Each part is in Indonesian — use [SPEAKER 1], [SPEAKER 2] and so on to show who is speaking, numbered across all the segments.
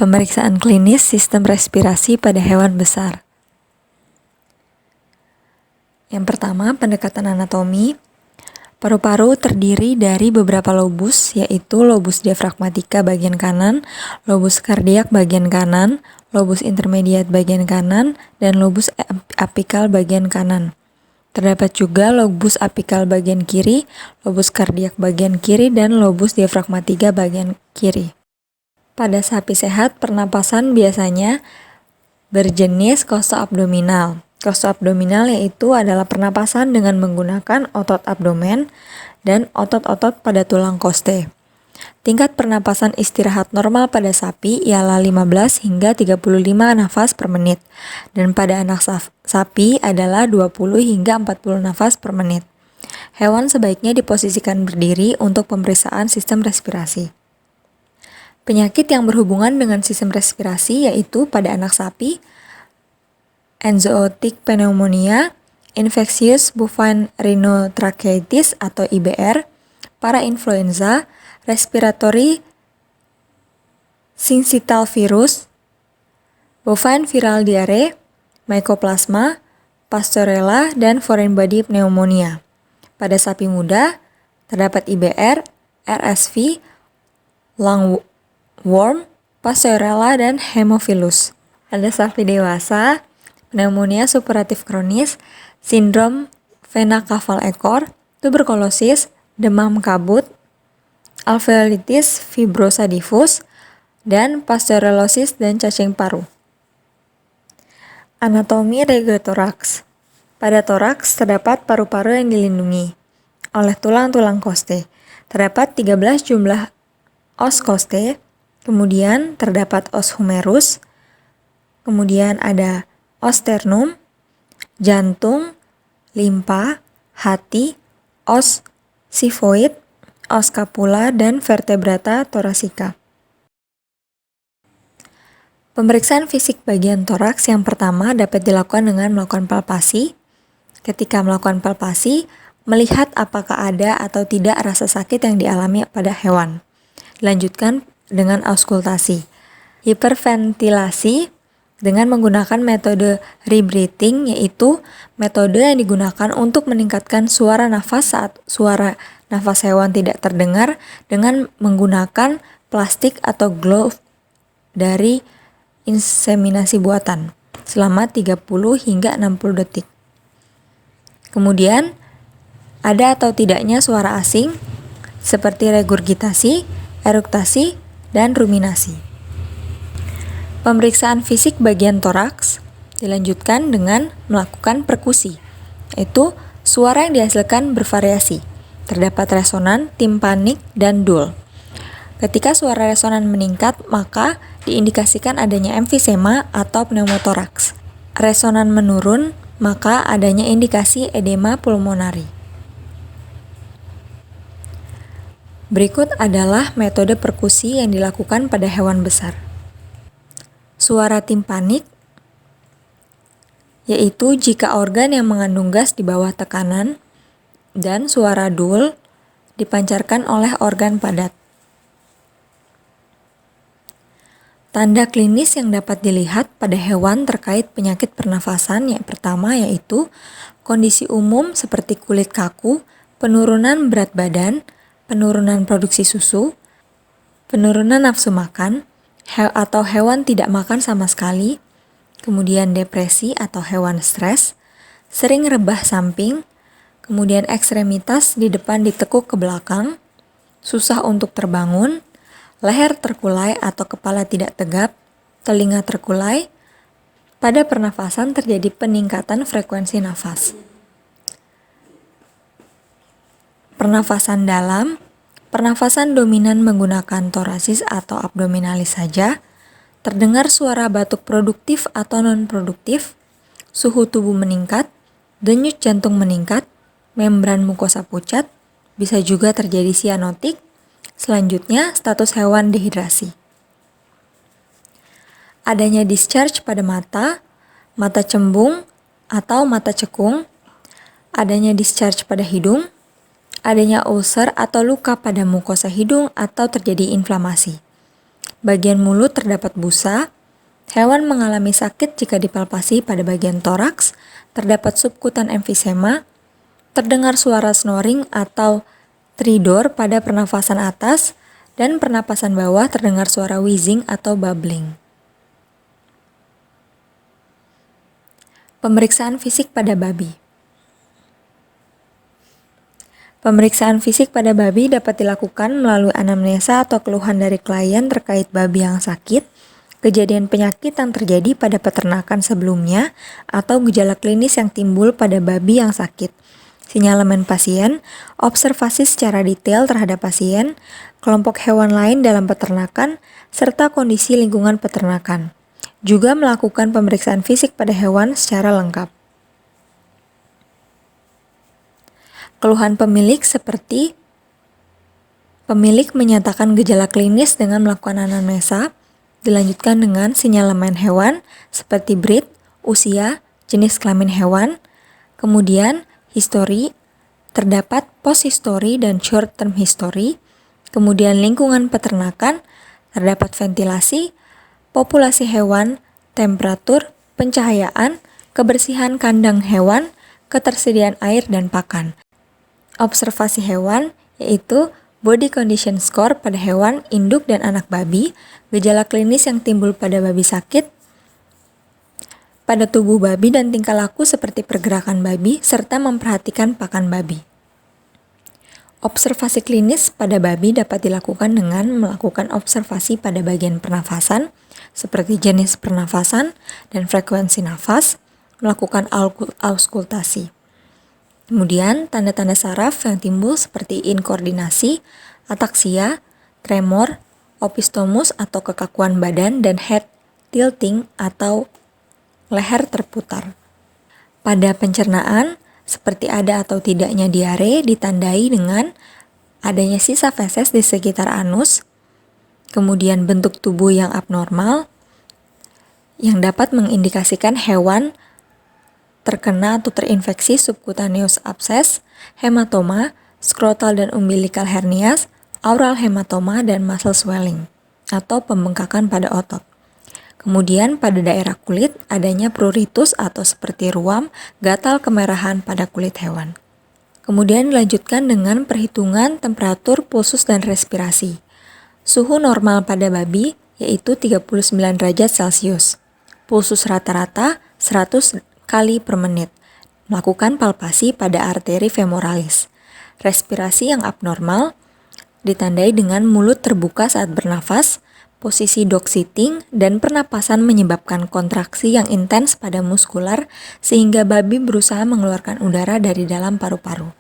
[SPEAKER 1] Pemeriksaan klinis sistem respirasi pada hewan besar. Yang pertama, pendekatan anatomi. Paru-paru terdiri dari beberapa lobus, yaitu lobus diafragmatika bagian kanan, lobus kardiak bagian kanan, lobus intermediat bagian kanan, dan lobus apikal bagian kanan. Terdapat juga lobus apikal bagian kiri, lobus kardiak bagian kiri, dan lobus diafragmatika bagian kiri. Pada sapi sehat, pernapasan biasanya berjenis kostoabdominal. Kostoabdominal yaitu adalah pernapasan dengan menggunakan otot abdomen dan otot-otot pada tulang koste. Tingkat pernapasan istirahat normal pada sapi ialah 15 hingga 35 nafas per menit, dan pada anak sapi adalah 20 hingga 40 nafas per menit. Hewan sebaiknya diposisikan berdiri untuk pemeriksaan sistem respirasi. Penyakit yang berhubungan dengan sistem respirasi yaitu pada anak sapi, enzootic pneumonia, infectious bovine rhinotracheitis atau IBR, parainfluenza, respiratory syncytial virus, bovine viral diare, mycoplasma, pasteurella, dan foreign body pneumonia. Pada sapi muda, terdapat IBR, RSV, lungworm, pasteurella, dan haemophilus. Pada sapi dewasa, pneumonia supuratif kronis, sindrom vena kafal ekor, tuberkulosis, demam kabut, alveolitis fibrosa diffus, dan pasteurellosis dan cacing paru. Anatomi regotoraks. Pada toraks terdapat paru-paru yang dilindungi oleh tulang-tulang koste. Terdapat 13 jumlah os koste, kemudian terdapat os humerus, kemudian ada os sternum, jantung, limpa, hati, os sifoid, os scapula, dan vertebrata thoracika. Pemeriksaan fisik bagian toraks yang pertama dapat dilakukan dengan melakukan palpasi. Ketika melakukan palpasi, melihat apakah ada atau tidak rasa sakit yang dialami pada hewan. Dilanjutkan dengan auskultasi. Hiperventilasi dengan menggunakan metode rebreathing, yaitu metode yang digunakan untuk meningkatkan suara nafas saat suara nafas hewan tidak terdengar dengan menggunakan plastik atau glove dari inseminasi buatan selama 30 hingga 60 detik. Kemudian, ada atau tidaknya suara asing seperti regurgitasi, eruktasi, dan ruminasi. Pemeriksaan fisik bagian toraks dilanjutkan dengan melakukan perkusi, yaitu suara yang dihasilkan bervariasi. Terdapat resonan, timpanik, dan dul. Ketika suara resonan meningkat, maka diindikasikan adanya emfisema atau pneumotoraks. Resonan menurun, maka adanya indikasi edema pulmonari. Berikut adalah metode perkusi yang dilakukan pada hewan besar. Suara timpanik, yaitu jika organ yang mengandung gas di bawah tekanan, dan suara dul dipancarkan oleh organ padat. Tanda klinis yang dapat dilihat pada hewan terkait penyakit pernafasan yang pertama yaitu kondisi umum seperti kulit kaku, penurunan berat badan, penurunan produksi susu, penurunan nafsu makan, atau hewan tidak makan sama sekali, kemudian depresi atau hewan stres, sering rebah samping, kemudian ekstremitas di depan ditekuk ke belakang, susah untuk terbangun, leher terkulai atau kepala tidak tegap, telinga terkulai. Pada pernafasan terjadi peningkatan frekuensi nafas. Pernafasan dalam, pernafasan dominan menggunakan torasis atau abdominalis saja, terdengar suara batuk produktif atau non-produktif, suhu tubuh meningkat, denyut jantung meningkat, membran mukosa pucat, bisa juga terjadi sianotik. Selanjutnya, status hewan dehidrasi. Adanya discharge pada mata, mata cembung atau mata cekung, adanya discharge pada hidung, adanya ulcer atau luka pada mukosa hidung atau terjadi inflamasi. bagian mulut terdapat busa, hewan mengalami sakit jika dipalpasi pada bagian toraks, terdapat subkutan emfisema, terdengar suara snoring atau tridor pada pernafasan atas, dan pernapasan bawah terdengar suara wheezing atau bubbling. Pemeriksaan fisik pada babi. Pemeriksaan fisik pada babi dapat dilakukan melalui anamnesa atau keluhan dari klien terkait babi yang sakit, kejadian penyakit yang terjadi pada peternakan sebelumnya, atau gejala klinis yang timbul pada babi yang sakit, sinyalemen pasien, observasi secara detail terhadap pasien, kelompok hewan lain dalam peternakan, serta kondisi lingkungan peternakan. Juga melakukan pemeriksaan fisik pada hewan secara lengkap. Keluhan pemilik seperti pemilik menyatakan gejala klinis dengan melakukan anamnesa, dilanjutkan dengan sinyalemen hewan seperti breed, usia, jenis kelamin hewan, kemudian histori, terdapat post history dan short term history, kemudian lingkungan peternakan, terdapat ventilasi, populasi hewan, temperatur, pencahayaan, kebersihan kandang hewan, ketersediaan air dan pakan. Observasi hewan yaitu body condition score pada hewan induk dan anak babi, gejala klinis yang timbul pada babi sakit, pada tubuh babi dan tingkah laku seperti pergerakan babi, serta memperhatikan pakan babi. Observasi klinis pada babi dapat dilakukan dengan melakukan observasi pada bagian pernafasan, seperti jenis pernafasan dan frekuensi nafas, melakukan auskultasi. Kemudian, tanda-tanda saraf yang timbul seperti inkoordinasi, ataksia, tremor, opistomus atau kekakuan badan, dan head tilting atau leher terputar. Pada pencernaan, seperti ada atau tidaknya diare ditandai dengan adanya sisa feses di sekitar anus, kemudian bentuk tubuh yang abnormal, yang dapat mengindikasikan hewan terkena atau terinfeksi subcutaneous abscess, hematoma, skrotal dan umbilical hernias, aural hematoma, dan muscle swelling atau pembengkakan pada otot. Kemudian pada daerah kulit adanya pruritus atau seperti ruam, gatal kemerahan pada kulit hewan. Kemudian dilanjutkan dengan perhitungan temperatur, pulsus, dan respirasi. Suhu normal pada babi yaitu 39 derajat Celcius. Pulsus rata-rata 100 kali per menit. Melakukan palpasi pada arteri femoralis. Respirasi yang abnormal ditandai dengan mulut terbuka saat bernafas, posisi dog sitting, dan pernapasan menyebabkan kontraksi yang intens pada muskular sehingga babi berusaha mengeluarkan udara dari dalam paru-paru.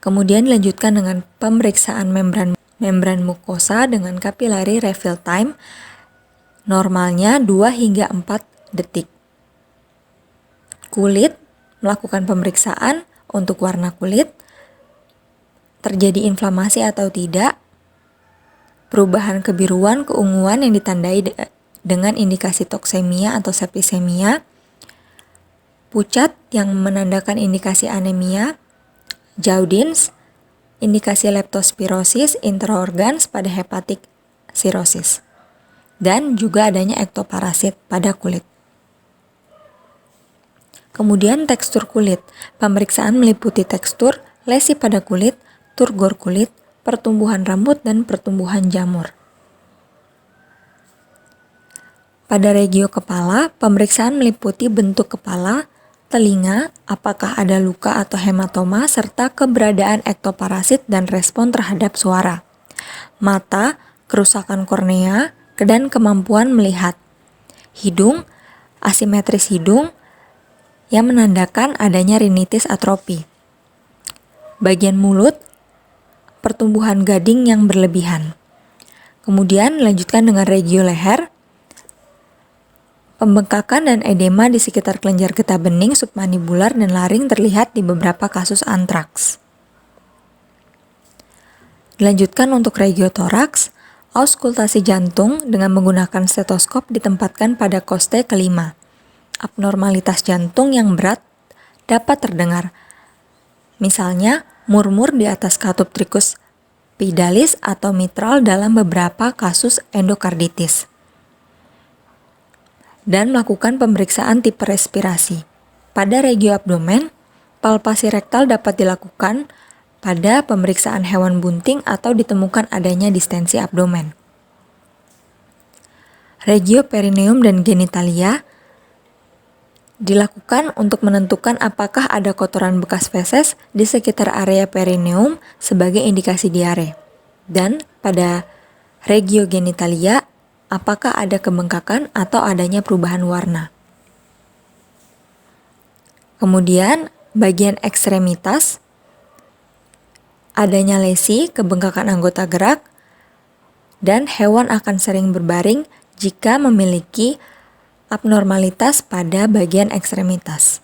[SPEAKER 1] Kemudian dilanjutkan dengan pemeriksaan membran mukosa dengan capillary refill time, normalnya 2 hingga 4 detik. Kulit, melakukan pemeriksaan untuk warna kulit, terjadi inflamasi atau tidak, perubahan kebiruan, keunguan yang ditandai dengan indikasi toksemia atau septisemia, pucat yang menandakan indikasi anemia, Jaudins, indikasi leptospirosis intraorgans pada hepatic cirrhosis, dan juga adanya ektoparasit pada kulit. Kemudian tekstur kulit, pemeriksaan meliputi tekstur, lesi pada kulit, turgor kulit, pertumbuhan rambut, dan pertumbuhan jamur. Pada regio kepala, pemeriksaan meliputi bentuk kepala, telinga, apakah ada luka atau hematoma, serta keberadaan ektoparasit dan respon terhadap suara. Mata, kerusakan kornea, dan kemampuan melihat. Hidung, asimetris hidung, yang menandakan adanya rinitis atropi. Bagian mulut, pertumbuhan gading yang berlebihan. Kemudian lanjutkan dengan regio leher, pembengkakan dan edema di sekitar kelenjar getah bening, submandibular, dan laring terlihat di beberapa kasus antraks. Dilanjutkan untuk regio toraks, auskultasi jantung dengan menggunakan stetoskop ditempatkan pada koste kelima. Abnormalitas jantung yang berat dapat terdengar, misalnya murmur di atas katup trikus epidalis atau mitral dalam beberapa kasus endokarditis. Dan melakukan pemeriksaan tipe respirasi. Pada regio abdomen, palpasi rektal dapat dilakukan pada pemeriksaan hewan bunting atau ditemukan adanya distensi abdomen. Regio perineum dan genitalia dilakukan untuk menentukan apakah ada kotoran bekas feses di sekitar area perineum sebagai indikasi diare. Dan pada regio genitalia, apakah ada kebengkakan atau adanya perubahan warna. Kemudian, bagian ekstremitas, adanya lesi, kebengkakan anggota gerak, dan hewan akan sering berbaring jika memiliki abnormalitas pada bagian ekstremitas.